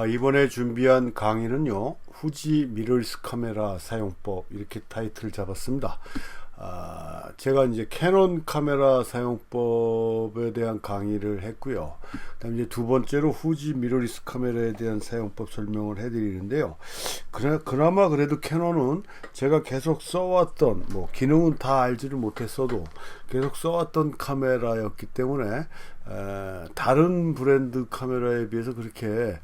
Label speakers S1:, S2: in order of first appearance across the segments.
S1: 이번에 준비한 강의는요, 후지 미러리스 카메라 사용법, 이렇게 타이틀을 잡았습니다. 제가 이제 캐논 카메라 사용법에 대한 강의를 했고요. 그다음 이제 두 번째로 후지 미러리스 카메라에 대한 사용법 설명을 해드리는데요. 그나마 그래도 캐논은 제가 계속 써왔던, 기능은 다 알지를 못했어도 계속 써왔던 카메라였기 때문에 다른 브랜드 카메라에 비해서 그렇게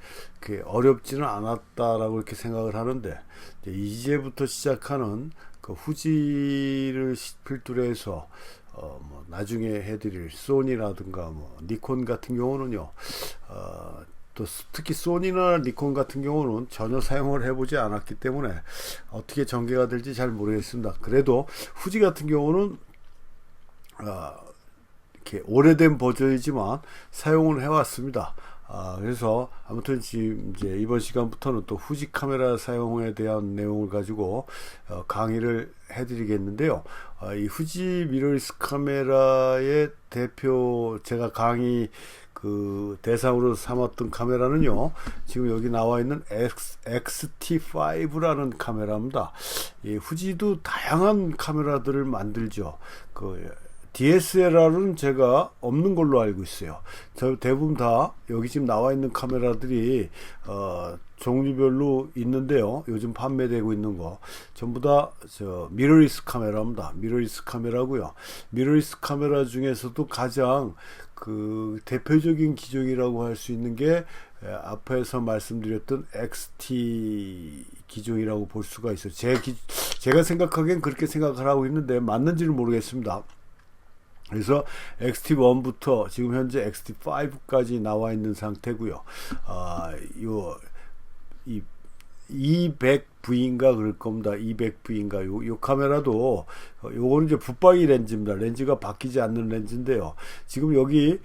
S1: 어렵지는 않았다라고 이렇게 생각을 하는데, 이제부터 시작하는 그 후지를 필두로 해서 나중에 해드릴 소니라든가 니콘 같은 경우는요, 또 특히 소니나 니콘 같은 경우는 전혀 사용을 해보지 않았기 때문에 어떻게 전개가 될지 잘 모르겠습니다. 그래도 후지 같은 경우는 이렇게 오래된 버전이지만 사용을 해왔습니다. 그래서 아무튼 지금 이제 이번 시간부터는 또 후지 카메라 사용에 대한 내용을 가지고 강의를 해드리겠는데요. 이 후지 미러리스 카메라의 대표, 제가 강의 그 대상으로 삼았던 카메라는요, 지금 여기 나와 있는 XT5라는 카메라입니다. 이 후지도 다양한 카메라들을 만들죠. DSLR은 제가 없는 걸로 알고 있어요. 저 대부분 다 여기 지금 나와 있는 카메라들이 종류별로 있는데요. 요즘 판매되고 있는 거 전부 다 미러리스 카메라입니다. 미러리스 카메라고요. 미러리스 카메라 중에서도 가장 그 대표적인 기종이라고 할 수 있는 게 앞에서 말씀드렸던 XT 기종이라고 볼 수가 있어요. 제가 생각하기엔 그렇게 생각을 하고 있는데 맞는지는 모르겠습니다. 그래서 XT1부터 지금 현재 XT5까지 나와 있는 상태고요. 이 200V인가 그럴 겁니다. 200V인가. 요 카메라도 요거는 이제 붙박이 렌즈입니다. 렌즈가 바뀌지 않는 렌즈인데요. 지금 여기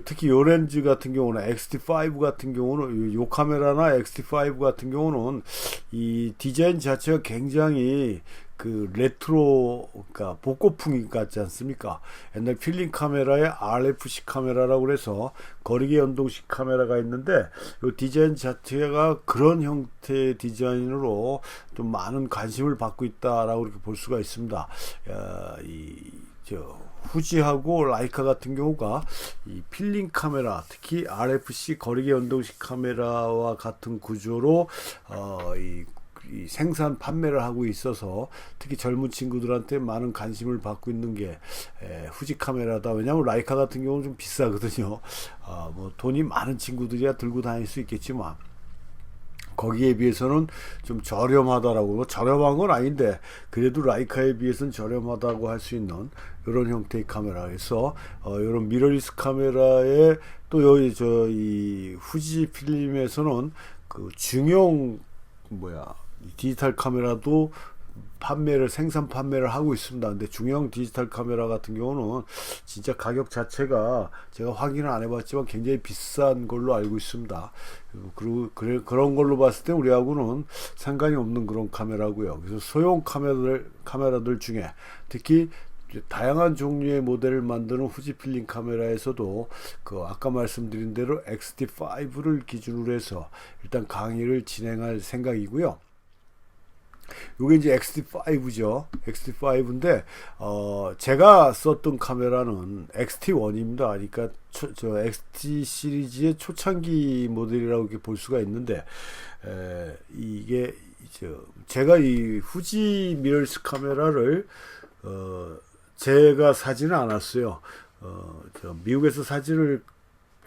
S1: 특히 요 렌즈 같은 경우는 XT5 같은 경우는 요 카메라나 XT5 같은 경우는 이 디자인 자체가 굉장히 레트로, 그러니까 복고풍이 같지 않습니까? 옛날 필름 카메라에 RFC 카메라라고 그래서 거리계 연동식 카메라가 있는데, 이 디자인 자체가 그런 형태의 디자인으로 좀 많은 관심을 받고 있다라고 이렇게 볼 수가 있습니다. 후지하고 라이카 같은 경우가 이 필름 카메라, 특히 RFC 거리계 연동식 카메라와 같은 구조로 이 생산 판매를 하고 있어서 특히 젊은 친구들한테 많은 관심을 받고 있는 게 후지 카메라다. 왜냐하면 라이카 같은 경우는 좀 비싸거든요. 돈이 많은 친구들이야 들고 다닐 수 있겠지만 거기에 비해서는 좀 저렴하다라고, 저렴한 건 아닌데 그래도 라이카에 비해서는 저렴하다고 할 수 있는 이런 형태의 카메라에서 이런 미러리스 카메라에 또 이 후지 필름에서는 그 중형 디지털 카메라도 생산 판매를 하고 있습니다. 근데 중형 디지털 카메라 같은 경우는 진짜 가격 자체가 제가 확인을 안 해봤지만 굉장히 비싼 걸로 알고 있습니다. 그리고 그런 걸로 봤을 때 우리하고는 상관이 없는 그런 카메라고요. 그래서 소형 카메라들 중에 특히 다양한 종류의 모델을 만드는 후지 필름 카메라에서도 아까 말씀드린 대로 XT5를 기준으로 해서 일단 강의를 진행할 생각이고요. 요게 이제 XT5죠. XT5인데 제가 썼던 카메라는 XT1입니다. 그러니까 저 XT 시리즈의 초창기 모델이라고 이렇게 볼 수가 있는데, 이게 제가 이 후지 미러리스 카메라를 제가 사지는 않았어요. 미국에서 사진을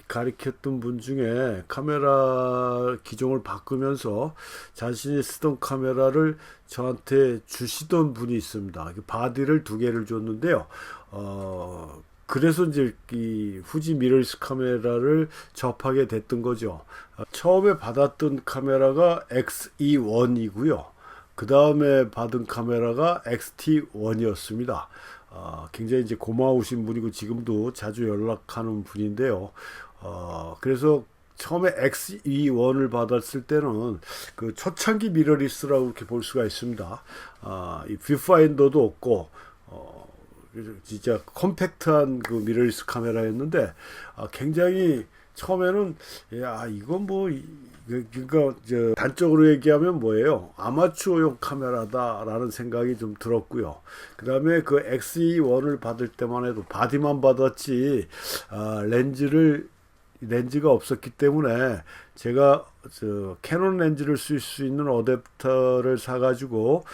S1: 가르쳤던 분 중에 카메라 기종을 바꾸면서 자신이 쓰던 카메라를 저한테 주시던 분이 있습니다. 바디를 2개를 줬는데요. 그래서 이제 이 후지 미러리스 카메라를 접하게 됐던 거죠. 처음에 받았던 카메라가 XE1이고요. 그 다음에 받은 카메라가 XT1이었습니다. 굉장히 이제 고마우신 분이고 지금도 자주 연락하는 분인데요. 그래서 처음에 XE1을 받았을 때는 그 초창기 미러리스라고 이렇게 볼 수가 있습니다. 이 뷰파인더도 없고, 진짜 컴팩트한 그 미러리스 카메라였는데, 굉장히 처음에는 야 이건 뭐 그러니까 단적으로 얘기하면 뭐예요? 아마추어용 카메라다라는 생각이 좀 들었고요. 그 다음에 그 XE1을 받을 때만 해도 바디만 받았지 렌즈가 없었기 때문에 제가 캐논 렌즈를 쓸 수 있는 어댑터를 사가지고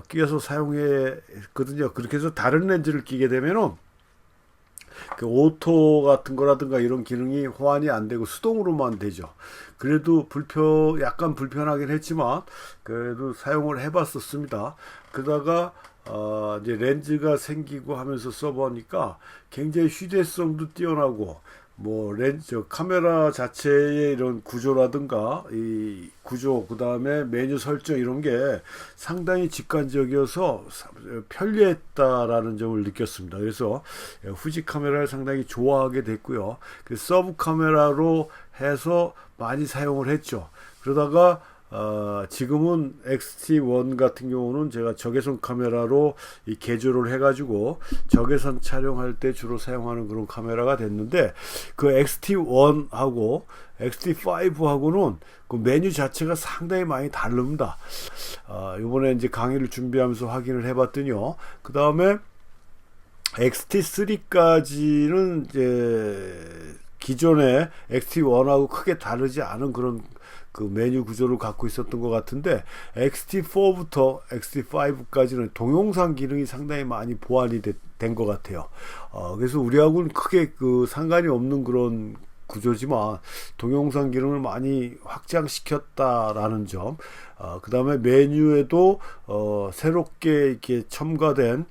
S1: 끼워서 사용했거든요. 그렇게 해서 다른 렌즈를 끼게 되면은 그 오토 같은 거라든가 이런 기능이 호환이 안 되고 수동으로만 되죠. 그래도 약간 불편하긴 했지만 그래도 사용을 해봤었습니다. 그러다가 이제 렌즈가 생기고 하면서 써보니까 굉장히 휴대성도 뛰어나고 카메라 자체의 이런 구조라든가 이 구조 그 다음에 메뉴 설정 이런 게 상당히 직관적이어서 편리했다라는 점을 느꼈습니다. 그래서 후지 카메라를 상당히 좋아하게 됐고요. 그 서브 카메라로 해서 많이 사용을 했죠. 그러다가 지금은 XT1 같은 경우는 제가 적외선 카메라로 개조를 해가지고 적외선 촬영할 때 주로 사용하는 그런 카메라가 됐는데 그 XT1하고 XT5하고는 그 메뉴 자체가 상당히 많이 다릅니다. 이번에 이제 강의를 준비하면서 확인을 해봤더니요. 그 다음에 XT3까지는 이제 기존의 XT1하고 크게 다르지 않은 그런 그 메뉴 구조를 갖고 있었던 것 같은데 XT4부터 XT5까지는 동영상 기능이 상당히 많이 보완이 된 것 같아요. 그래서 우리하고는 크게 그 상관이 없는 그런 구조지만 동영상 기능을 많이 확장시켰다라는 점. 그 다음에 메뉴에도 새롭게 이렇게 첨가된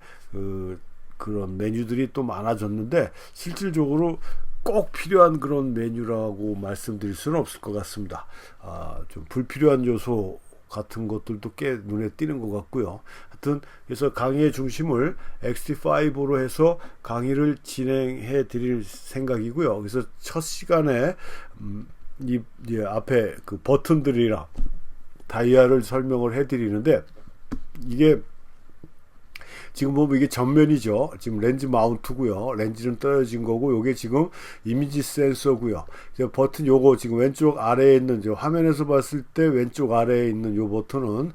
S1: 그런 메뉴들이 또 많아졌는데 실질적으로 꼭 필요한 그런 메뉴라고 말씀드릴 수는 없을 것 같습니다. 좀 불필요한 요소 같은 것들도 꽤 눈에 띄는 것 같고요. 하여튼 그래서 강의의 중심을 XT5로 해서 강의를 진행해 드릴 생각이고요. 그래서 첫 시간에 이 앞에 그 버튼들이랑 다이아를 설명을 해 드리는데 이게 지금 보면 이게 전면이죠. 지금 렌즈 마운트고요. 렌즈는 떨어진 거고, 요게 지금 이미지 센서고요. 버튼 요거 지금 왼쪽 아래에 있는 화면에서 봤을 때 왼쪽 아래에 있는 요 버튼은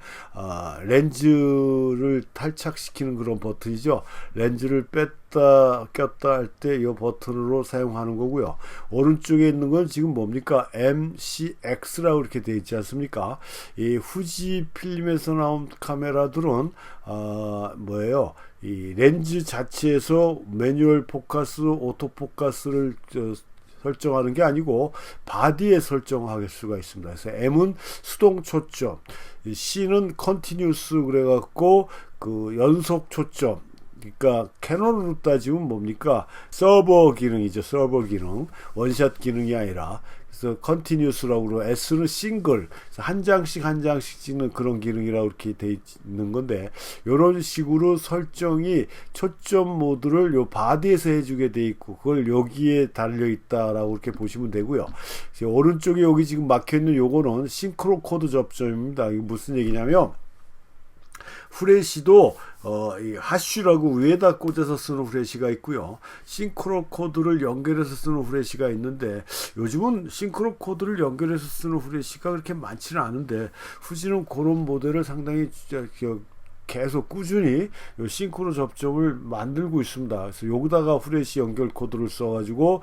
S1: 렌즈를 탈착시키는 그런 버튼이죠. 렌즈를 뺐다 꼈다 할 때 이 버튼으로 사용하는 거고요. 오른쪽에 있는 건 지금 뭡니까? MCX라고 이렇게 되어 있지 않습니까? 이 후지 필름에서 나온 카메라들은 뭐예요? 이 렌즈 자체에서 매뉴얼 포커스, 오토 포커스를 설정하는 게 아니고 바디에 설정할 수가 있습니다. 그래서 M은 수동 초점, C는 컨티뉴스 그래갖고 그 연속 초점. 그러니까 캐논으로 따지면 뭡니까? 서버 기능이죠. 서버 기능. 원샷 기능이 아니라. 그래서 컨티뉴스라고 그러고 S는 싱글. 한 장씩 찍는 그런 기능이라고 이렇게 돼 있는 건데 이런 식으로 설정이 초점 모드를 요 바디에서 해주게 돼 있고 그걸 여기에 달려 있다라고 이렇게 보시면 되고요. 오른쪽에 여기 지금 막혀 있는 요거는 싱크로 코드 접점입니다. 이게 무슨 얘기냐면 후레쉬도 이 하쉬라고 위에다 꽂아서 쓰는 후레쉬가 있고요. 싱크로 코드를 연결해서 쓰는 후레쉬가 있는데 요즘은 싱크로 코드를 연결해서 쓰는 후레쉬가 그렇게 많지는 않은데 후지는 그런 모델을 상당히 계속 꾸준히 싱크로 접점을 만들고 있습니다. 그래서 여기다가 후레쉬 연결 코드를 써가지고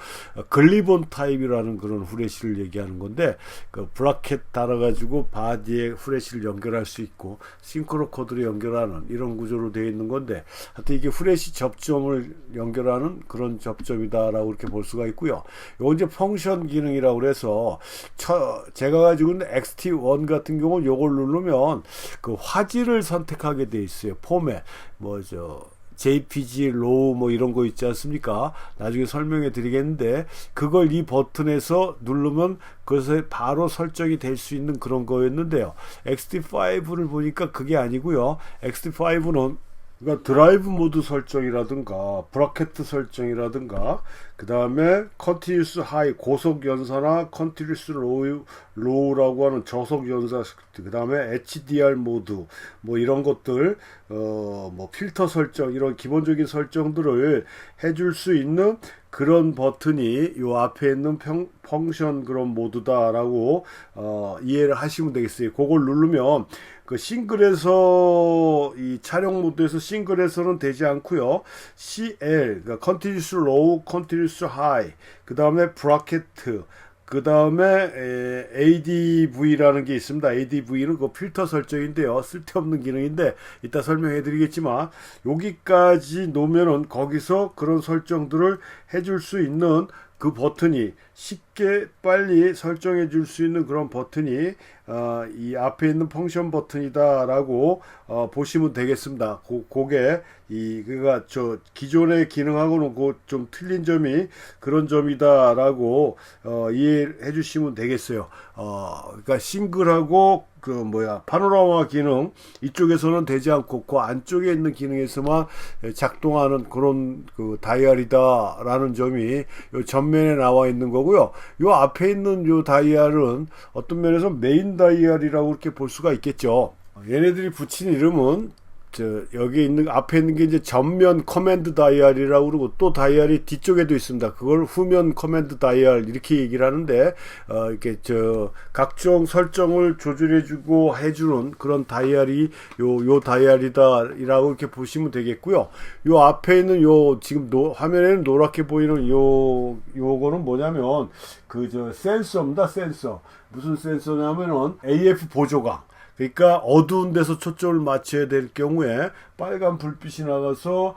S1: 글리본 타입이라는 그런 후레쉬를 얘기하는 건데 그 브라켓 달아가지고 바디에 후레쉬를 연결할 수 있고 싱크로 코드를 연결하는 이런 구조로 되어 있는 건데 하여튼 이게 후레쉬 접점을 연결하는 그런 접점이다라고 이렇게 볼 수가 있고요. 요건 이제 펑션 기능이라고 그래서 제가 가지고 있는 XT1 같은 경우는 요걸 누르면 그 화질을 선택하게 돼 있어요. 포맷 JPG, 로우 이런 거 있지 않습니까? 나중에 설명해 드리겠는데 그걸 이 버튼에서 누르면 그것에 바로 설정이 될 수 있는 그런 거였는데요. XT5를 보니까 그게 아니고요. XT5는 그러니까 드라이브 모드 설정이라든가 브라켓 설정이라든가 그 다음에 컨티뉴스 하이 고속 연사나 컨티뉴스 로우라고 하는 저속 연사 그 다음에 HDR 모드 이런 것들 필터 설정 이런 기본적인 설정들을 해줄 수 있는 그런 버튼이 요 앞에 있는 펑션 그런 모드다라고 이해를 하시면 되겠어요. 그걸 누르면 그 싱글에서 이 촬영 모드에서 싱글에서는 되지 않고요. CL, 그러니까 Continuous Low, Continuous High, 그 다음에 브라켓, 그 다음에 ADV라는 게 있습니다. ADV는 그 필터 설정인데요. 쓸데없는 기능인데 이따 설명해 드리겠지만 여기까지 놓으면은 거기서 그런 설정들을 해줄 수 있는 그 버튼이 쉽게 빨리 설정해 줄 수 있는 그런 버튼이 이 앞에 있는 펑션 버튼이다라고 보시면 되겠습니다. 그게 그가 저 기존의 기능하고는 좀 틀린 점이 그런 점이다라고 이해해 주시면 되겠어요. 그러니까 싱글하고 파노라마 기능 이쪽에서는 되지 않고 그 안쪽에 있는 기능에서만 작동하는 그런 그 다이얼이다라는 점이 요 전면에 나와 있는 거고요. 요 앞에 있는 요 다이얼은 어떤 면에서 메인 다이얼이라고 이렇게 볼 수가 있겠죠. 얘네들이 붙인 이름은 여기 있는 앞에 있는 게 이제 전면 커맨드 다이얼이라고 그러고 또 다이얼이 뒤쪽에도 있습니다. 그걸 후면 커맨드 다이얼 이렇게 얘기를 하는데 이렇게 각종 설정을 조절해주고 해주는 그런 다이얼이 요 다이얼이다라고 이렇게 보시면 되겠고요. 요 앞에 있는 지금 화면에는 노랗게 보이는 요거는 뭐냐면 센서입니다. 센서. 무슨 센서냐면은 AF 보조광. 그러니까 어두운 데서 초점을 맞춰야 될 경우에 빨간 불빛이 나가서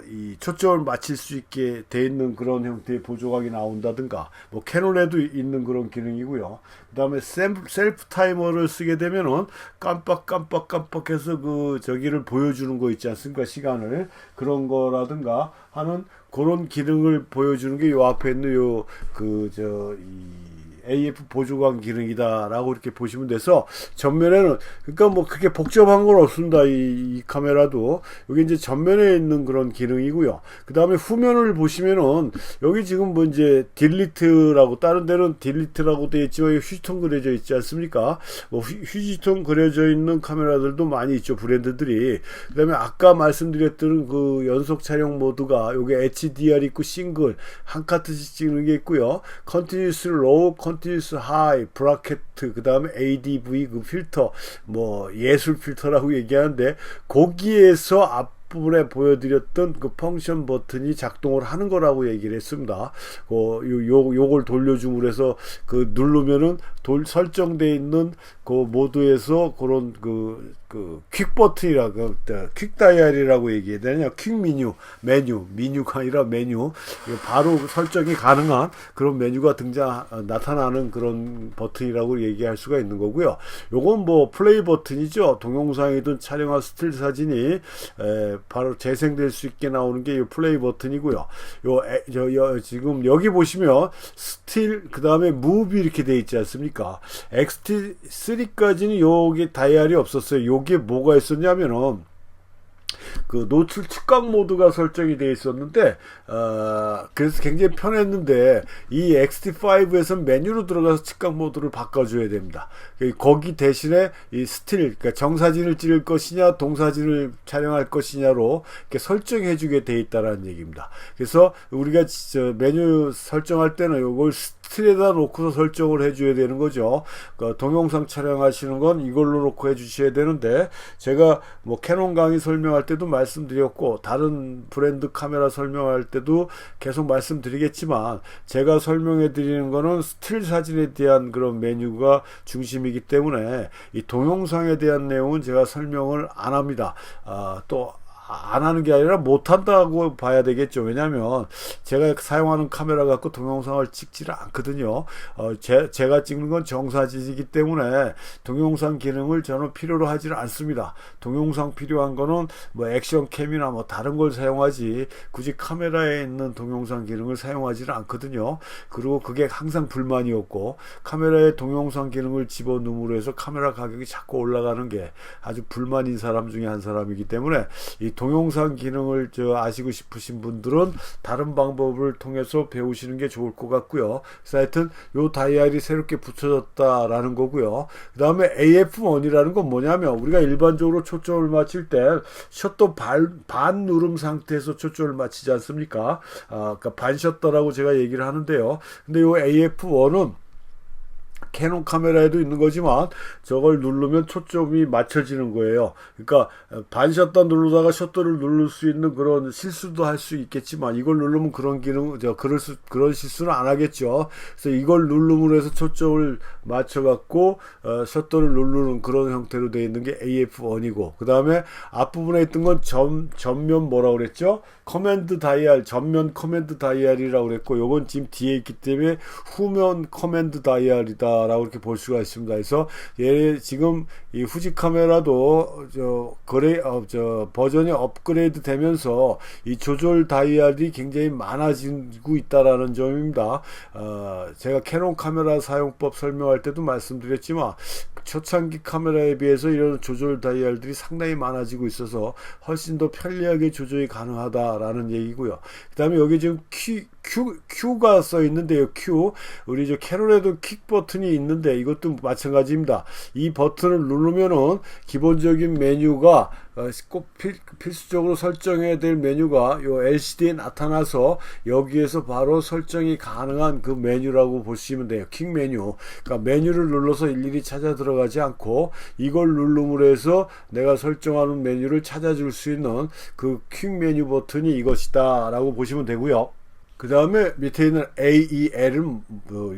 S1: 이 초점을 맞출 수 있게 돼 있는 그런 형태의 보조각이 나온다든가 뭐 캐논에도 있는 그런 기능이고요. 그 다음에 셀프 타이머를 쓰게 되면은 깜빡해서 저기를 보여주는 거 있지 않습니까? 시간을 그런 거라든가 하는 그런 기능을 보여주는 게 요 앞에 있는 AF 보조광 기능이다라고 이렇게 보시면 돼서 전면에는 그러니까 뭐 크게 복잡한 건 없습니다. 이 카메라도 여기 이제 전면에 있는 그런 기능이고요. 그 다음에 후면을 보시면은 여기 지금 뭐 이제 딜리트라고 다른 데는 딜리트라고 되어 있지만 휴지통 그려져 있지 않습니까? 뭐 휴지통 그려져 있는 카메라들도 많이 있죠, 브랜드들이. 그 다음에 아까 말씀드렸던 그 연속 촬영 모드가 여기 HDR 있고 싱글 한 카트씩 찍는 게 있고요. Continuous Low, Continuous High, 브라켓, 그 다음에 ADV 그 필터, 뭐 예술 필터라고 얘기하는데 거기에서 앞부분에 보여드렸던 그 펑션 버튼이 작동을 하는 거라고 얘기를 했습니다. 요걸 돌려줌으로 해서 누르면은 설정되어 있는 그 모드에서 그런 퀵 버튼이라 퀵 다이얼이라고 얘기해야 되냐, 퀵 메뉴가 아니라 메뉴, 바로 설정이 가능한 그런 메뉴가 나타나는 그런 버튼이라고 얘기할 수가 있는 거고요. 요건 뭐 플레이 버튼이죠. 동영상이든 촬영한 스틸 사진이 바로 재생될 수 있게 나오는 게 이 플레이 버튼이고요. 지금 여기 보시면 스틸 그 다음에 무비 이렇게 돼 있지 않습니까? XT3까지는 여기 다이얼이 없었어요. 요게 뭐가 있었냐면은 노출 측각 모드가 설정이 되어 있었는데 그래서 굉장히 편했는데 이 XT5에서는 메뉴로 들어가서 측각 모드를 바꿔줘야 됩니다. 거기 대신에 이 스틸, 그러니까 정사진을 찍을 것이냐 동사진을 촬영할 것이냐로 이렇게 설정해 주게 돼 있다라는 얘기입니다. 그래서 우리가 메뉴 설정할 때는 이걸 스틸에다 놓고서 설정을 해줘야 되는 거죠. 동영상 촬영하시는 건 이걸로 놓고 해주셔야 되는데, 제가 뭐 캐논 강의 설명할 때도 말씀드렸고 다른 브랜드 카메라 설명할 때도 계속 말씀드리겠지만, 제가 설명해 드리는 거는 스틸 사진에 대한 그런 메뉴가 중심이기 때문에 이 동영상에 대한 내용은 제가 설명을 안 합니다. 또 안 하는 게 아니라 못 한다고 봐야 되겠죠. 왜냐하면 제가 사용하는 카메라 갖고 동영상을 찍지를 않거든요. 제가 찍는 건 정사진이기 때문에 동영상 기능을 저는 필요로 하지를 않습니다. 동영상 필요한 거는 뭐 액션캠이나 뭐 다른 걸 사용하지 굳이 카메라에 있는 동영상 기능을 사용하지를 않거든요. 그리고 그게 항상 불만이었고, 카메라에 동영상 기능을 집어넣음으로 해서 카메라 가격이 자꾸 올라가는 게 아주 불만인 사람 중에 한 사람이기 때문에 이 동영상 기능을 아시고 싶으신 분들은 다른 방법을 통해서 배우시는 게 좋을 것 같고요. 그래서 하여튼 요 다이얼이 새롭게 붙여졌다라는 거고요. 그 다음에 AF1이라는 건 뭐냐면 우리가 일반적으로 초점을 맞출 때 셔터 반 누름 상태에서 초점을 맞추지 않습니까? 그러니까 반 셔터라고 제가 얘기를 하는데요. 근데 요 AF1은 캐논 카메라에도 있는 거지만 저걸 누르면 초점이 맞춰지는 거예요. 그러니까 반 셔터 누르다가 셔터를 누를 수 있는 그런 실수도 할 수 있겠지만 이걸 누르면 그런 기능 그런 실수는 안 하겠죠. 그래서 이걸 누름으로 해서 초점을 맞춰 갖고 셔터를 누르는 그런 형태로 되어 있는 게 AF1이고, 그 다음에 앞부분에 있던 건 전면 뭐라고 그랬죠? 커맨드 다이얼, 전면 커맨드 다이얼이라고 그랬고, 요건 지금 뒤에 있기 때문에 후면 커맨드 다이얼이다 라고 이렇게 볼 수가 있습니다. 그래서 지금 이 후지 카메라도 버전이 업그레이드 되면서 이 조절 다이얼이 굉장히 많아지고 있다라는 점입니다. 제가 캐논 카메라 사용법 설명할 때도 말씀드렸지만 초창기 카메라에 비해서 이런 조절 다이얼들이 상당히 많아지고 있어서 훨씬 더 편리하게 조절이 가능하다라는 얘기고요. 그 다음에 여기 지금 Q가 써 있는데요. Q. 우리 캐논에도 킥 버튼이 있는데 이것도 마찬가지입니다. 이 버튼을 누르면은 기본적인 메뉴가 꼭 필수적으로 설정해야 될 메뉴가 요 LCD에 나타나서 여기에서 바로 설정이 가능한 그 메뉴라고 보시면 돼요. 킥 메뉴. 그러니까 메뉴를 눌러서 일일이 찾아 들어가지 않고 이걸 누름으로 해서 내가 설정하는 메뉴를 찾아줄 수 있는 그 킥 메뉴 버튼이 이것이다 라고 보시면 되고요. 그 다음에 밑에 있는 AEL은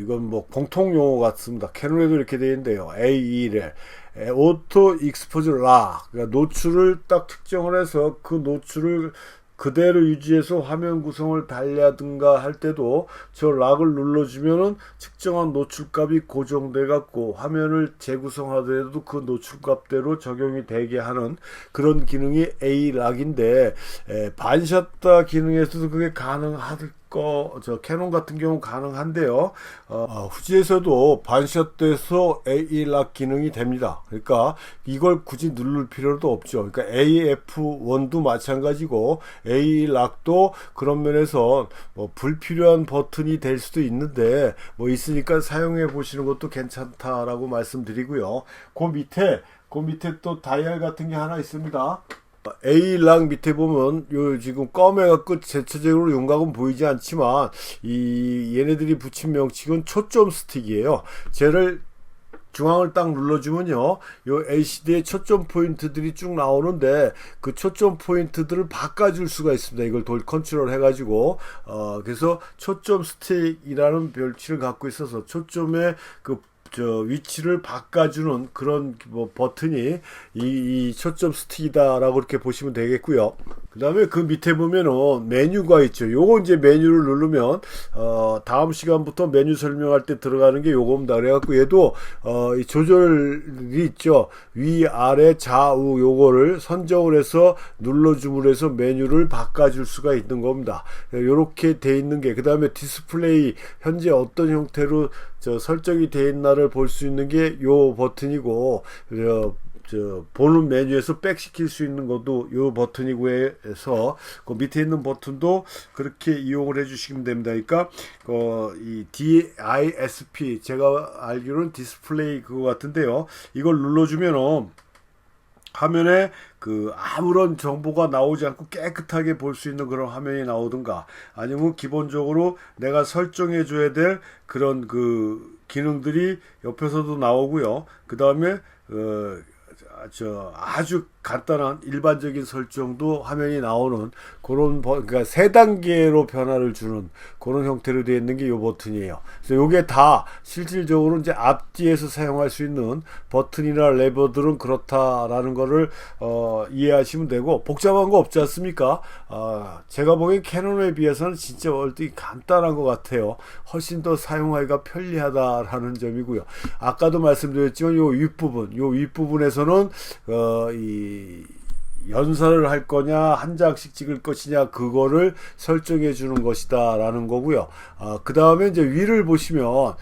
S1: 이건 공통 용어 같습니다. 캐논에도 이렇게 되어 있는데요. AEL 오토 익스포즈 락, 그러니까 노출을 딱 특정을 해서 그 노출을 그대로 유지해서 화면 구성을 달리하든가 할 때도 저 락을 눌러주면은 측정한 노출값이 고정돼 갖고 화면을 재구성하더라도 그 노출값대로 적용이 되게 하는 그런 기능이 A 락인데, 반샷다 기능에서도 그게 가능할 캐논 같은 경우 가능한데요. 후지에서도 반샷돼서 AE락 기능이 됩니다. 그러니까 이걸 굳이 누를 필요도 없죠. 그러니까 AF1도 마찬가지고 AE락도 그런 면에서 불필요한 버튼이 될 수도 있는데 있으니까 사용해 보시는 것도 괜찮다라고 말씀드리고요. 그 밑에 또 다이얼 같은 게 하나 있습니다. A락 밑에 보면 요 지금 검해갖고 전체적으로 윤곽은 보이지 않지만 얘네들이 붙인 명칭은 초점 스틱이에요. 쟤를 중앙을 딱 눌러주면요, 요 LCD에 초점 포인트들이 쭉 나오는데 그 초점 포인트들을 바꿔줄 수가 있습니다. 이걸 돌 컨트롤 해가지고 그래서 초점 스틱이라는 별칭을 갖고 있어서 초점의 위치를 바꿔주는 그런 버튼이 이 초점 스틱이다라고 이렇게 보시면 되겠고요. 그 다음에 그 밑에 보면은 메뉴가 있죠. 요거 이제 메뉴를 누르면 다음 시간부터 메뉴 설명할 때 들어가는 게 요겁니다. 그래갖고 얘도 이 조절이 있죠. 위, 아래, 좌우 요거를 선정을 해서 눌러줌으로 해서 메뉴를 바꿔줄 수가 있는 겁니다. 요렇게 돼 있는 게, 그 다음에 디스플레이 현재 어떤 형태로 설정이 되어 있나를 볼 수 있는 게 요 버튼이고, 보는 메뉴에서 백시킬 수 있는 것도 요 버튼이고 해서 그 밑에 있는 버튼도 그렇게 이용을 해 주시면 됩니다. 그러니까 이 DISP, 제가 알기로는 디스플레이 그거 같은데요. 이걸 눌러주면은 화면에 아무런 정보가 나오지 않고 깨끗하게 볼 수 있는 그런 화면이 나오든가, 아니면 기본적으로 내가 설정해 줘야 될 그런 기능들이 옆에서도 나오고요. 그 다음에 아주 간단한 일반적인 설정도 화면이 나오는 그런, 그러니까 세 단계로 변화를 주는 그런 형태로 되어 있는 게 이 버튼이에요. 그래서 요게 다 실질적으로 이제 앞뒤에서 사용할 수 있는 버튼이나 레버들은 그렇다라는 거를 이해하시면 되고, 복잡한 거 없지 않습니까? 제가 보기엔 캐논에 비해서는 진짜 월등히 간단한 것 같아요. 훨씬 더 사용하기가 편리하다라는 점이고요. 아까도 말씀드렸지만 요 윗부분에서는 연사를 할 거냐 한 장씩 찍을 것이냐 그거를 설정해 주는 것이다 라는 거고요. 그 다음에 이제 위를 보시면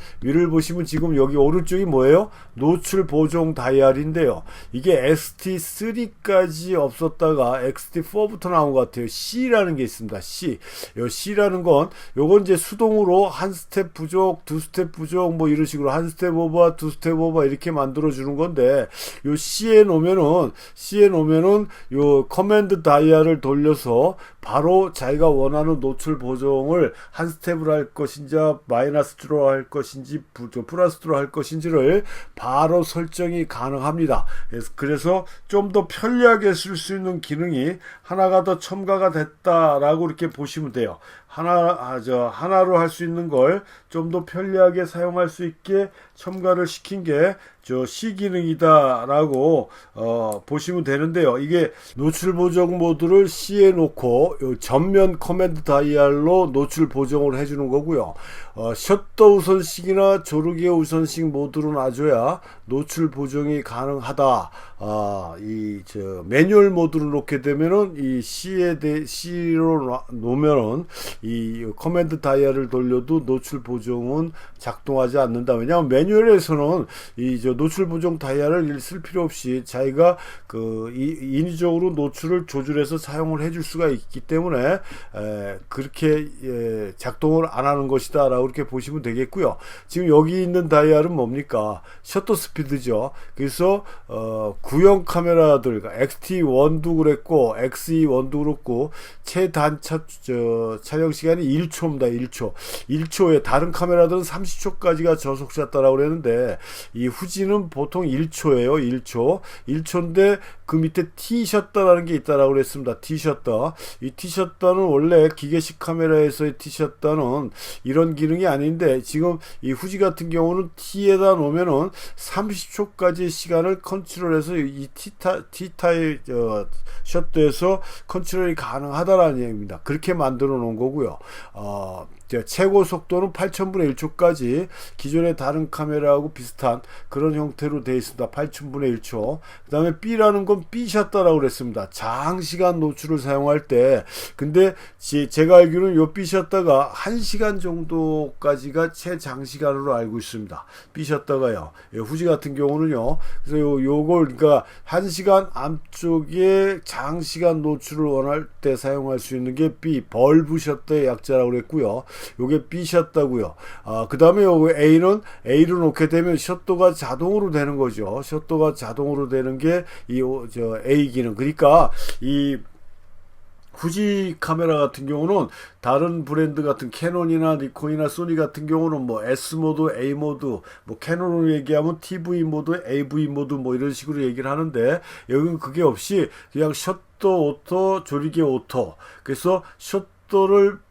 S1: 지금 여기 오른쪽이 뭐예요? 노출 보정 다이얼인데요. 이게 XT3까지 없었다가 XT4부터 나온 것 같아요. C라는 게 있습니다. C. 요 C라는 건 요건 이제 수동으로 한 스텝 부족, 두 스텝 부족 뭐 이런 식으로 한 스텝 오버, 두 스텝 오버 이렇게 만들어 주는 건데 요 C에 놓으면은 요 커맨드 다이얼을 돌려서 바로 자기가 원하는 노출 보정을 한 스텝으로 할 것인지 마이너스로 할 것인지 플러스로 할 것인지를 바로 설정이 가능합니다. 그래서 좀 더 편리하게 쓸 수 있는 기능이 하나가 더 첨가가 됐다라고 이렇게 보시면 돼요. 하나로 할 수 있는 걸 좀 더 편리하게 사용할 수 있게 첨가를 시킨 게 저 C 기능이다라고 보시면 되는데요. 이게 노출 보정 모드를 C에 놓고 전면 커맨드 다이얼로 노출 보정을 해주는 거고요. 셔터 우선식이나 조르기 우선식 모드로 놔줘야 노출 보정이 가능하다. 매뉴얼 모드를 놓게 되면은 이 C로 놓으면은 이 커맨드 다이얼을 돌려도 노출 보정은 작동하지 않는다. 왜냐하면 매뉴얼에서는 노출 보정 다이얼을 쓸 필요 없이 자기가 인위적으로 노출을 조절해서 사용을 해줄 수가 있기 때문에 그렇게 작동을 안 하는 것이다 라고 이렇게 보시면 되겠고요. 지금 여기 있는 다이얼은 뭡니까? 셔터 스피드죠. 그래서 구형 카메라들 XT1도 그랬고 XE1도 그렇고 최단 촬영 시간이 1초입니다. 1초에 다른 카메라들은 30초까지가 저속 샷다라고 그랬는데 이 후지는 보통 1초예요. 1초인데 그 밑에 T셔터라는 게 있다라고 그랬습니다. T셔터. 이 T셔터는 원래 기계식 카메라에서의 T셔터는 이런 기능이 아닌데 지금 이 후지 같은 경우는 T에다 놓으면은 30초까지 시간을 컨트롤해서 이 T타입 셔터에서 컨트롤이 가능하다라는 얘기입니다. 그렇게 만들어 놓은 거고요. 최고 속도는 8000분의 1초까지 기존의 다른 카메라하고 비슷한 그런 형태로 되어 있습니다. 8000분의 1초. 그 다음에 B라는 건 B셔터라고 그랬습니다. 장시간 노출을 사용할 때. 근데 제가 알기로는 요 B셔터가 1시간 정도까지가 최장시간으로 알고 있습니다. B셔터가요. 후지 같은 경우는요. 그래서 요걸 그러니까 1시간 안쪽에 장시간 노출을 원할 때 사용할 수 있는 게 B 벌브 셔터의 약자라고 그랬고요. 요게 B셔터고요. 그 다음에 요거 A로 놓게 되면 셔터가 자동으로 되는 거죠. 셔터가 자동으로 되는 게 A 기능. 그러니까 이 후지 카메라 같은 경우는 다른 브랜드 같은 캐논이나 니콘이나 소니 같은 경우는 뭐 S 모드, A 모드, 뭐 캐논으로 얘기하면 TV 모드, AV 모드 뭐 이런 식으로 얘기를 하는데 여기는 그게 없이 그냥 셔터 오토, 조리개 오토. 그래서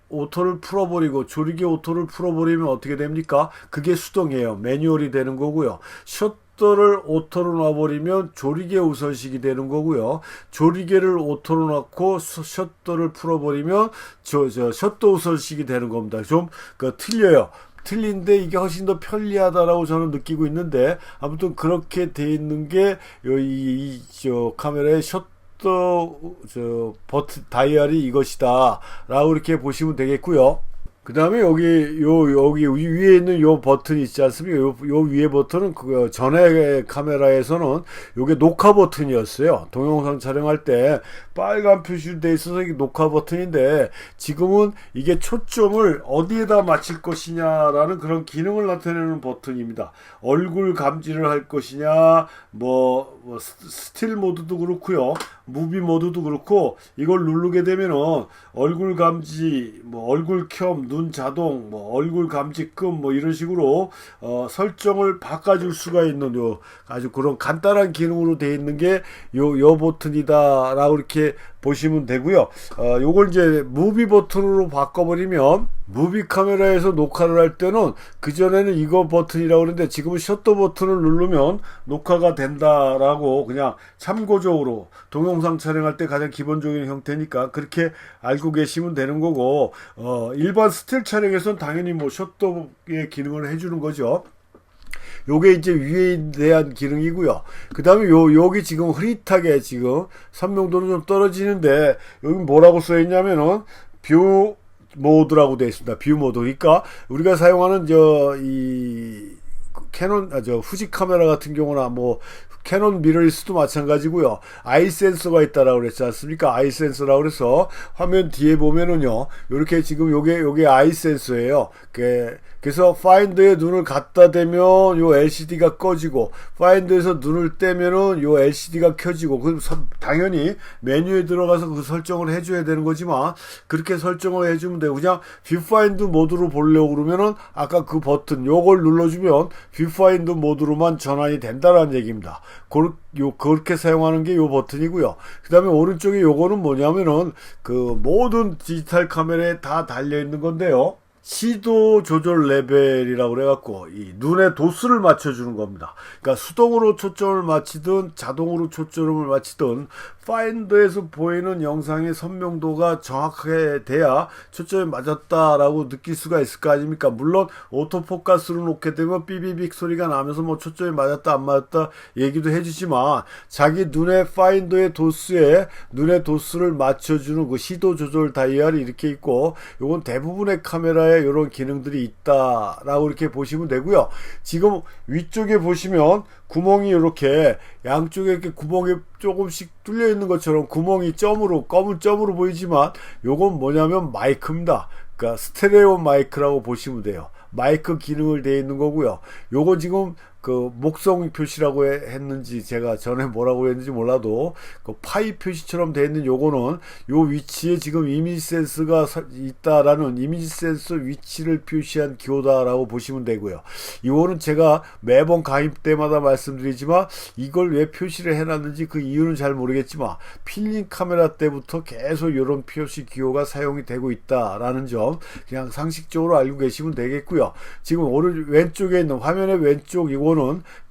S1: 오토를 풀어버리고 조리개 오토를 풀어버리면 어떻게 됩니까? 그게 수동이에요. 매뉴얼이 되는 거고요. 셔터를 오토로 놔버리면 조리개 우선식이 되는 거고요. 조리개를 오토로 놔고 셔터를 풀어버리면 셔터 우선식이 되는 겁니다. 좀 틀려요. 틀린데 이게 훨씬 더 편리하다라고 저는 느끼고 있는데 아무튼 그렇게 돼 있는 게 이 카메라의 버튼 다이얼이 이것이다 라고 이렇게 보시면 되겠고요. 그 다음에 여기 위에 있는 요 버튼이 있지 않습니까? 요 위에 버튼은 그 전에 카메라에서는 요게 녹화 버튼이었어요. 동영상 촬영할 때 빨간 표시로 돼 있어서 이게 녹화 버튼인데 지금은 이게 초점을 어디에다 맞출 것이냐라는 그런 기능을 나타내는 버튼입니다. 얼굴 감지를 할 것이냐, 스틸 모드도 그렇고요. 무비 모드도 그렇고 이걸 누르게 되면은 얼굴 감지, 얼굴 켬, 눈 자동, 얼굴 감지끔 이런 식으로 설정을 바꿔줄 수가 있는 아주 그런 간단한 기능으로 되어 있는 게 요 버튼이다라고 이렇게 보시면 되고요. 요걸 이제 무비 버튼으로 바꿔버리면 무비 카메라에서 녹화를 할 때는 그전에는 이거 버튼이라고 그러는데 지금은 셔터 버튼을 누르면 녹화가 된다라고 그냥 참고적으로 동영상 촬영할 때 가장 기본적인 형태니까 그렇게 알고 계시면 되는 거고 일반 스틸 촬영에서는 당연히 셔터의 기능을 해주는 거죠. 요게 이제 위에 대한 기능이고요. 그 다음에 여기 지금 흐릿하게 지금 선명도는 좀 떨어지는데 여기 뭐라고 써 있냐면은 뷰 모드라고 되어 있습니다. 뷰 모드. 그러니까 우리가 사용하는 캐논, 후지 카메라 같은 경우나 뭐 캐논 미러리스도 마찬가지고요. 아이 센서가 있다라고 그랬지 않습니까? 아이 센서라고 그래서 화면 뒤에 보면은요. 이렇게 지금 요게 아이 센서예요. 그래서 파인더에 눈을 갖다 대면 요 LCD가 꺼지고 파인더에서 눈을 떼면은 요 LCD가 켜지고 그 당연히 메뉴에 들어가서 그 설정을 해줘야 되는 거지만 그렇게 설정을 해주면 되고 그냥 뷰파인드 모드로 보려고 그러면은 아까 그 버튼 요걸 눌러주면 뷰파인드 모드로만 전환이 된다라는 얘기입니다. 그렇게 사용하는 게 요 버튼이고요. 그 다음에 오른쪽에 요거는 뭐냐면은 그 모든 디지털 카메라에 다 달려 있는 건데요. 시도 조절 레벨이라고 그래갖고 이 눈의 도수를 맞춰주는 겁니다. 그러니까 수동으로 초점을 맞추든 자동으로 초점을 맞추든 파인더에서 보이는 영상의 선명도가 정확하게 돼야 초점이 맞았다라고 느낄 수가 있을 거 아닙니까? 물론 오토포커스로 놓게 되면 삐비빅 소리가 나면서 뭐 초점이 맞았다 안 맞았다 얘기도 해주지만 자기 눈의 파인더의 도수에 눈의 도수를 맞춰주는 그 시도 조절 다이얼이 이렇게 있고 요건 대부분의 카메라에 이런 기능들이 있다라고 이렇게 보시면 되고요. 지금 위쪽에 보시면 구멍이 이렇게 양쪽에 이렇게 구멍이 조금씩 뚫려 있는 것처럼 구멍이 검은 점으로 보이지만 요건 뭐냐면 마이크입니다. 그러니까 스테레오 마이크라고 보시면 돼요. 마이크 기능을 되어 있는 거고요. 요거 지금 그 목성 표시라고 했는지 제가 전에 뭐라고 했는지 몰라도 그 파이 표시처럼 되어 있는 요거는 요 위치에 지금 이미지 센서가 있다라는 이미지 센서 위치를 표시한 기호다라고 보시면 되고요. 이거는 제가 매번 가입 때마다 말씀드리지만 이걸 왜 표시를 해놨는지 그 이유는 잘 모르겠지만 필름 카메라 때부터 계속 이런 표시 기호가 사용이 되고 있다라는 점 그냥 상식적으로 알고 계시면 되겠고요. 지금 왼쪽에 있는 화면의 왼쪽 이거는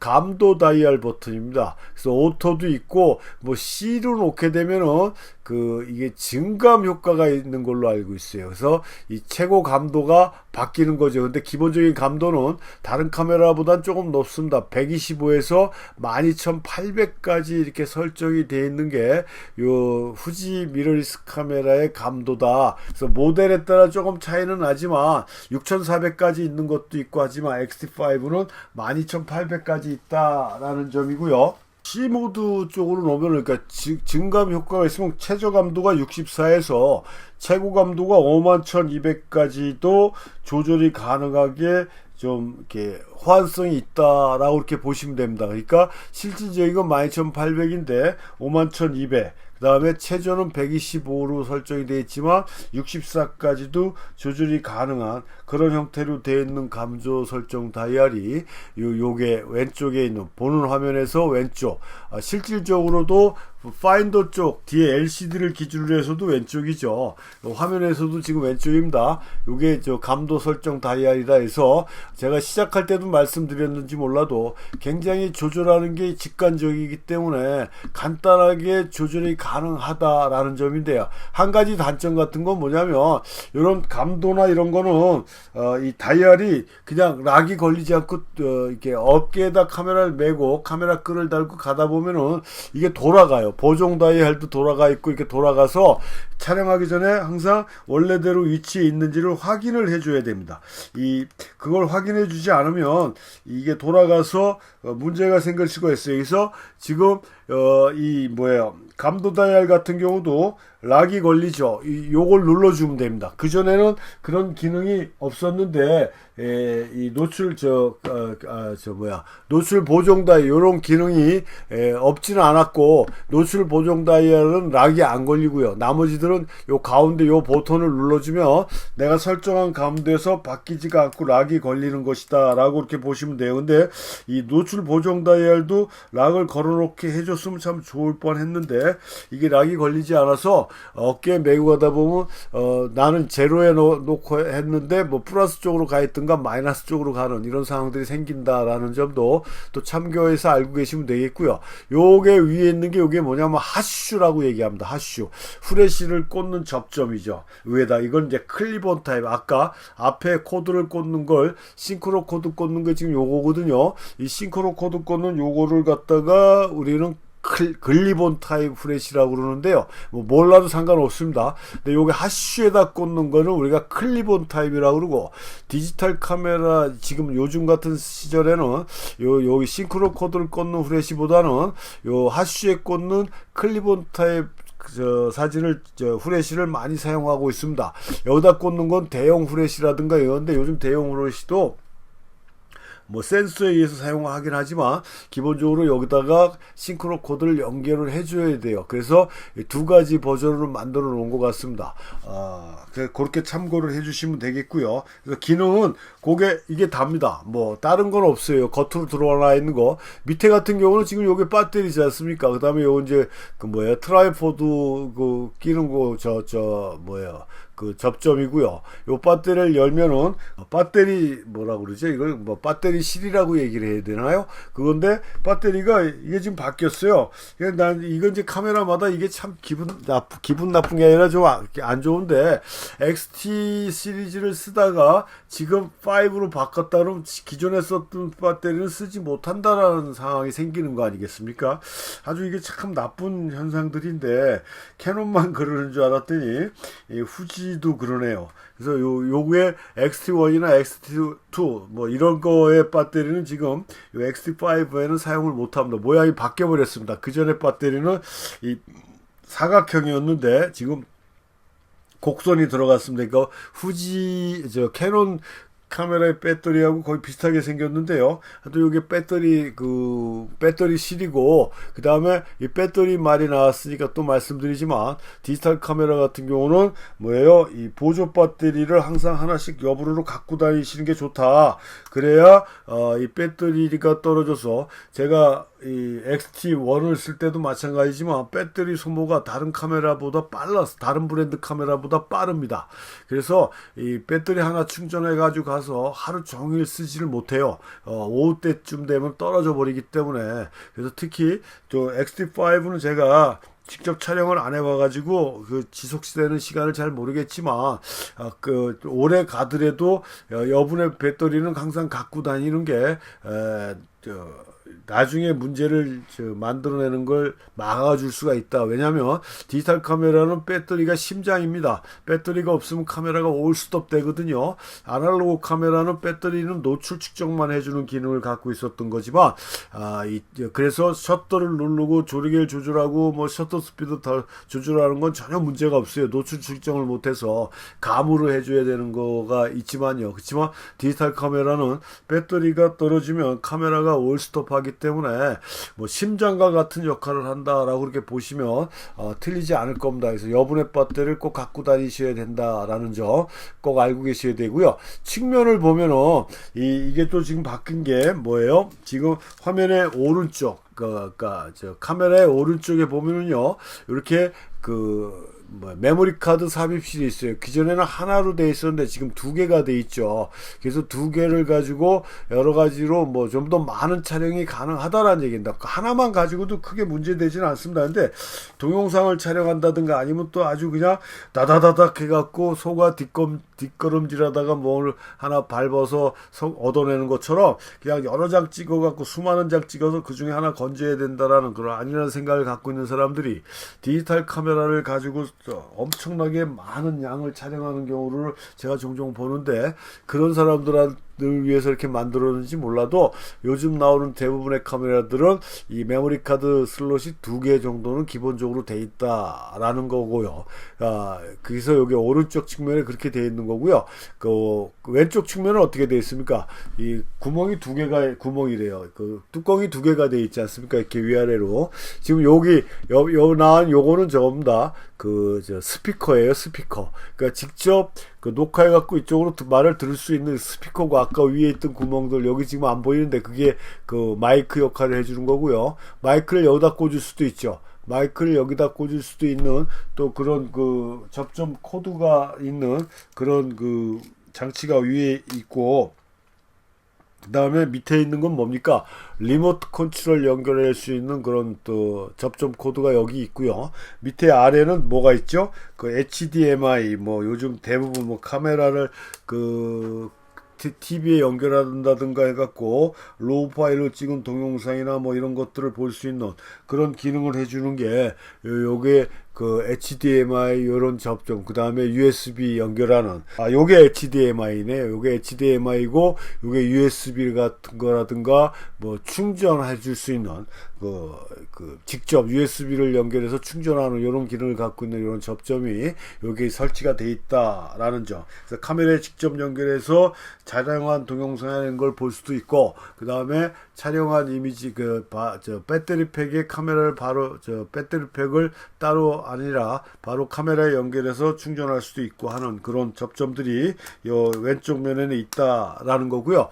S1: 감도 다이얼 버튼입니다. 그래서 오토도 있고 뭐 C로 놓게 되면은 이게 증감 효과가 있는 걸로 알고 있어요. 그래서 이 최고 감도가 바뀌는 거죠. 근데 기본적인 감도는 다른 카메라보단 조금 높습니다. 125에서 12800까지 이렇게 설정이 되어 있는 게 요 후지 미러리스 카메라의 감도다. 그래서 모델에 따라 조금 차이는 나지만 6400까지 있는 것도 있고 하지만 XT5는 12800까지 있다라는 점이고요. C모드 쪽으로 놓으면 그러니까 증감 효과가 있으면 최저 감도가 64에서 최고 감도가 51200까지도 조절이 가능하게 좀 이렇게 호환성이 있다라고 이렇게 보시면 됩니다. 그러니까 실질적인 건 12800인데 51200. 그 다음에 최저는 125로 설정이 되어 있지만 64까지도 조절이 가능한 그런 형태로 되어 있는 감도 설정 다이얼이 요게 왼쪽에 있는 보는 화면에서 왼쪽 실질적으로도 파인더 쪽 뒤에 LCD를 기준으로 해서도 왼쪽이죠. 화면에서도 지금 왼쪽입니다. 요게 감도 설정 다이얼이다 해서 제가 시작할 때도 말씀드렸는지 몰라도 굉장히 조절하는 게 직관적이기 때문에 간단하게 조절이 가능하다라는 점인데요. 한 가지 단점 같은 건 뭐냐면 이런 감도나 이런 거는 이 다이얼이 그냥 락이 걸리지 않고 이렇게 어깨에다 카메라를 메고 카메라 끈을 달고 가다 보면은 이게 돌아가요. 보정 다이얼도 돌아가 있고 이렇게 돌아가서 촬영하기 전에 항상 원래대로 위치에 있는지를 확인을 해줘야 됩니다. 그걸 확인해 주지 않으면 이게 돌아가서 문제가 생길 수가 있어요. 그래서 지금 감도 다이얼 같은 경우도 락이 걸리죠. 요걸 눌러주면 됩니다. 그전에는 그런 기능이 없었는데, 이 노출, 노출 보정 다이얼, 요런 기능이, 없지는 않았고, 노출 보정 다이얼은 락이 안 걸리고요. 나머지들은 요 가운데 요 버튼을 눌러주면 내가 설정한 가운데서 바뀌지가 않고 락이 걸리는 것이다. 라고 이렇게 보시면 돼요. 근데 이 노출 보정 다이얼도 락을 걸어놓게 해줬으면 참 좋을 뻔 했는데, 이게 락이 걸리지 않아서 어깨에 메고 가다 보면 나는 제로에 놓고 했는데 뭐 플러스 쪽으로 가 있던 플러스라든가 마이너스 쪽으로 가는 이런 상황들이 생긴다라는 점도 또 참고해서 알고 계시면 되겠고요. 요게 위에 있는 게 요게 뭐냐면 핫슈라고 얘기합니다. 핫슈. 후레쉬를 꽂는 접점이죠. 위에다 이건 이제 클립온 타입. 아까 앞에 코드를 꽂는 걸 싱크로 코드 꽂는 게 지금 요거거든요. 이 싱크로 코드 꽂는 요거를 갖다가 우리는 글리본 타입 후레쉬라고 그러는데요. 뭐 몰라도 상관없습니다. 근데 요게 핫슈에다 꽂는 거는 우리가 클리본 타입이라고 그러고, 디지털 카메라 지금 요즘 같은 시절에는 여기 싱크로 코드를 꽂는 후레쉬보다는 요 핫슈에 꽂는 클리본 타입 사진을 후레쉬를 많이 사용하고 있습니다. 여기다 꽂는 건 대형 후레쉬라든가 이런데, 요즘 대형 후레쉬도 뭐 센서에 의해서 사용하긴 하지만 기본적으로 여기다가 싱크로 코드를 연결을 해줘야 돼요. 그래서 두 가지 버전으로 만들어 놓은 것 같습니다. 그렇게 참고를 해주시면 되겠고요. 그래서 기능은 이게 답니다. 뭐 다른 건 없어요. 겉으로 들어와 있는 거. 밑에 같은 경우는 지금 요게 배터리지 않습니까? 그 다음에 요 이제 트라이포드 끼는 거 그 접점이고요. 요 배터리를 열면은 배터리 뭐라고 그러죠? 이걸 뭐 배터리 실이라고 얘기를 해야 되나요? 그건데 배터리가 이게 지금 바뀌었어요. 난 이건 이제 카메라마다 이게 참 기분 나쁜 게 아니라 좀 안 좋은데, XT 시리즈를 쓰다가 지금 5로 바꿨다 그러면 기존에 썼던 배터리는 쓰지 못한다라는 상황이 생기는 거 아니겠습니까? 아주 이게 참 나쁜 현상들인데 캐논만 그러는 줄 알았더니 후지도 그러네요. 그래서 요게 XT1이나 XT2 뭐 이런 거의 배터리는 지금 요 XT5에는 사용을 못합니다. 모양이 바뀌어 버렸습니다. 그 전에 배터리는 이 사각형이었는데 지금 곡선이 들어갔습니다. 그러니까 캐논 카메라의 배터리하고 거의 비슷하게 생겼는데요. 또 이게 배터리 실이고, 그 다음에 이 배터리 말이 나왔으니까 또 말씀드리지만, 디지털 카메라 같은 경우는 뭐예요? 이 보조 배터리를 항상 하나씩 옆으로 갖고 다니시는 게 좋다. 그래야 이 배터리가 떨어져서, 제가 이 XT1을 쓸 때도 마찬가지지만 배터리 소모가 다른 카메라보다 다른 브랜드 카메라보다 빠릅니다. 그래서 이 배터리 하나 충전해 가지고 가서 하루 종일 쓰지를 못해요. 오후 때쯤 되면 떨어져 버리기 때문에. 그래서 특히 저 XT5는 제가 직접 촬영을 안 해봐가지고 지속되는 시간을 잘 모르겠지만, 오래 가더라도 여분의 배터리는 항상 갖고 다니는 게 나중에 문제를 만들어내는 걸 막아줄 수가 있다. 왜냐하면 디지털 카메라는 배터리가 심장입니다. 배터리가 없으면 카메라가 올스톱 되거든요. 아날로그 카메라는 배터리는 노출 측정만 해주는 기능을 갖고 있었던 거지만, 그래서 셔터를 누르고 조리개를 조절하고 뭐 셔터 스피드 조절하는 건 전혀 문제가 없어요. 노출 측정을 못해서 감으로 해줘야 되는 거가 있지만요. 그렇지만 디지털 카메라는 배터리가 떨어지면 카메라가 올스톱 하기 때문에 뭐 심장과 같은 역할을 한다라고 그렇게 보시면 틀리지 않을 겁니다. 그래서 여분의 배터리를 꼭 갖고 다니셔야 된다라는 점 꼭 알고 계셔야 되고요. 측면을 보면은 이게 또 지금 바뀐 게 뭐예요? 지금 화면의 오른쪽, 카메라의 오른쪽에 보면은요, 이렇게 메모리 카드 삽입실이 있어요. 기존에는 하나로 돼 있었는데 지금 두 개가 돼 있죠. 그래서 두 개를 가지고 여러 가지로 뭐 좀 더 많은 촬영이 가능하다라는 얘기입니다. 하나만 가지고도 크게 문제되지는 않습니다. 근데 동영상을 촬영한다든가 아니면 또 아주 그냥 다다다닥 해갖고 소가 뒷걸음질하다가 뭘 하나 밟아서 얻어내는 것처럼 그냥 여러 장 찍어갖고 수많은 장 찍어서 그 중에 하나 건져야 된다라는 그런 안일한 생각을 갖고 있는 사람들이 디지털 카메라를 가지고 엄청나게 많은 양을 촬영하는 경우를 제가 종종 보는데, 그런 사람들을 위해서 이렇게 만들었는지 몰라도 요즘 나오는 대부분의 카메라들은 이 메모리 카드 슬롯이 2개 정도는 기본적으로 돼 있다라는 거고요. 그래서 여기 오른쪽 측면에 그렇게 돼 있는 거고요. 그 왼쪽 측면은 어떻게 돼 있습니까? 이 구멍이 2개가 구멍이래요. 뚜껑이 2개가 돼 있지 않습니까? 이렇게 위아래로. 지금 여기 나온 요거는 전부 다 스피커예요. 스피커. 그러니까 직접 녹화해 갖고 이쪽으로 말을 들을 수 있는 스피커고, 아까 위에 있던 구멍들 여기 지금 안 보이는데 그게 마이크 역할을 해주는 거고요. 마이크를 여기다 꽂을 수도 있죠. 마이크를 여기다 꽂을 수도 있는 또 그런 접점 코드가 있는 그런 장치가 위에 있고, 그 다음에 밑에 있는 건 뭡니까? 리모트 컨트롤 연결할 수 있는 그런 또 접점 코드가 여기 있고요. 밑에 아래는 뭐가 있죠? 그 HDMI, 뭐 요즘 대부분 뭐 카메라를 그 TV에 연결한다든가 해갖고 로우 파일로 찍은 동영상이나 뭐 이런 것들을 볼 수 있는 그런 기능을 해주는 게 요게 그 HDMI 요런 접점, 그 다음에 USB 연결하는, 요게 HDMI네요. 요게 HDMI고 요게 USB 같은 거라든가 뭐 충전해 줄 수 있는 직접 USB를 연결해서 충전하는 이런 기능을 갖고 있는 이런 접점이 여기 설치가 돼 있다라는 점. 그래서 카메라에 직접 연결해서 촬영한 동영상이라는 걸 볼 수도 있고, 그 다음에 촬영한 이미지 배터리팩에 카메라를 바로 배터리팩을 따로 아니라 바로 카메라에 연결해서 충전할 수도 있고 하는 그런 접점들이 요 왼쪽 면에는 있다라는 거고요.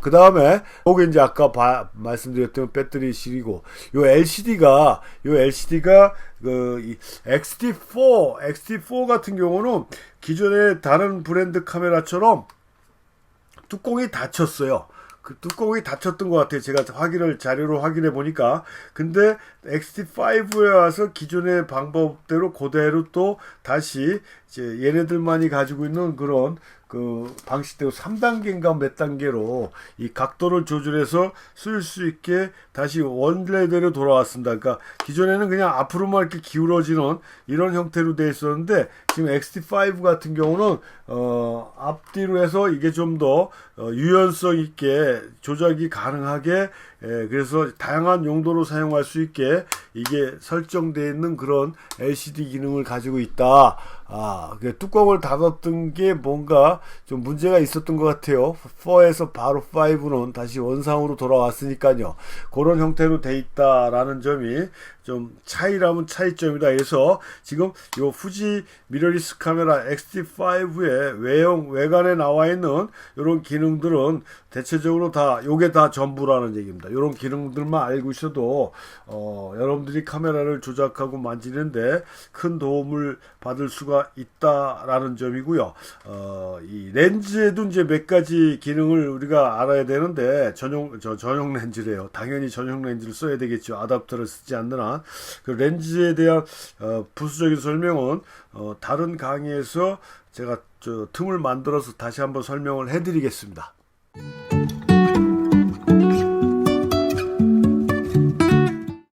S1: 그 다음에 요게 이제 아까 말씀드렸던 배터리실이고, 요 LCD가 그 XT4 같은 경우는 기존의 다른 브랜드 카메라처럼 뚜껑이 닫혔어요. 그 뚜껑이 닫혔던 것 같아요. 제가 자료로 확인해 보니까. 근데 XT5에 와서 기존의 방법대로 그대로 또 다시 이제 얘네들만이 가지고 있는 그런 그 방식대로 3단계인가 몇 단계로 이 각도를 조절해서 쓸 수 있게 다시 원래대로 돌아왔습니다. 그러니까 기존에는 그냥 앞으로만 이렇게 기울어지는 이런 형태로 되어 있었는데, 지금 XT5 같은 경우는 앞뒤로 해서 이게 좀 더 유연성 있게 조작이 가능하게, 그래서 다양한 용도로 사용할 수 있게 이게 설정되어 있는 그런 LCD 기능을 가지고 있다. 뚜껑을 닫았던 게 뭔가 좀 문제가 있었던 것 같아요. 4에서 바로 5는 다시 원상으로 돌아왔으니까요. 그런 형태로 돼 있다라는 점이 좀 차이라면 차이점이다. 그래서 지금 요 후지 미러리스 카메라 XT5의 외관에 나와 있는 이런 기능들은 대체적으로 요게 다 전부라는 얘기입니다. 이런 기능들만 알고 있어도 여러분들이 카메라를 조작하고 만지는데 큰 도움을 받을 수가 있다라는 점이고요. 이 렌즈에도 이제 몇 가지 기능을 우리가 알아야 되는데, 전용 렌즈래요. 당연히 전용 렌즈를 써야 되겠죠. 아답터를 쓰지 않는 한. 그 렌즈에 대한 부수적인 설명은 다른 강의에서 제가 틈을 만들어서 다시 한번 설명을 해드리겠습니다.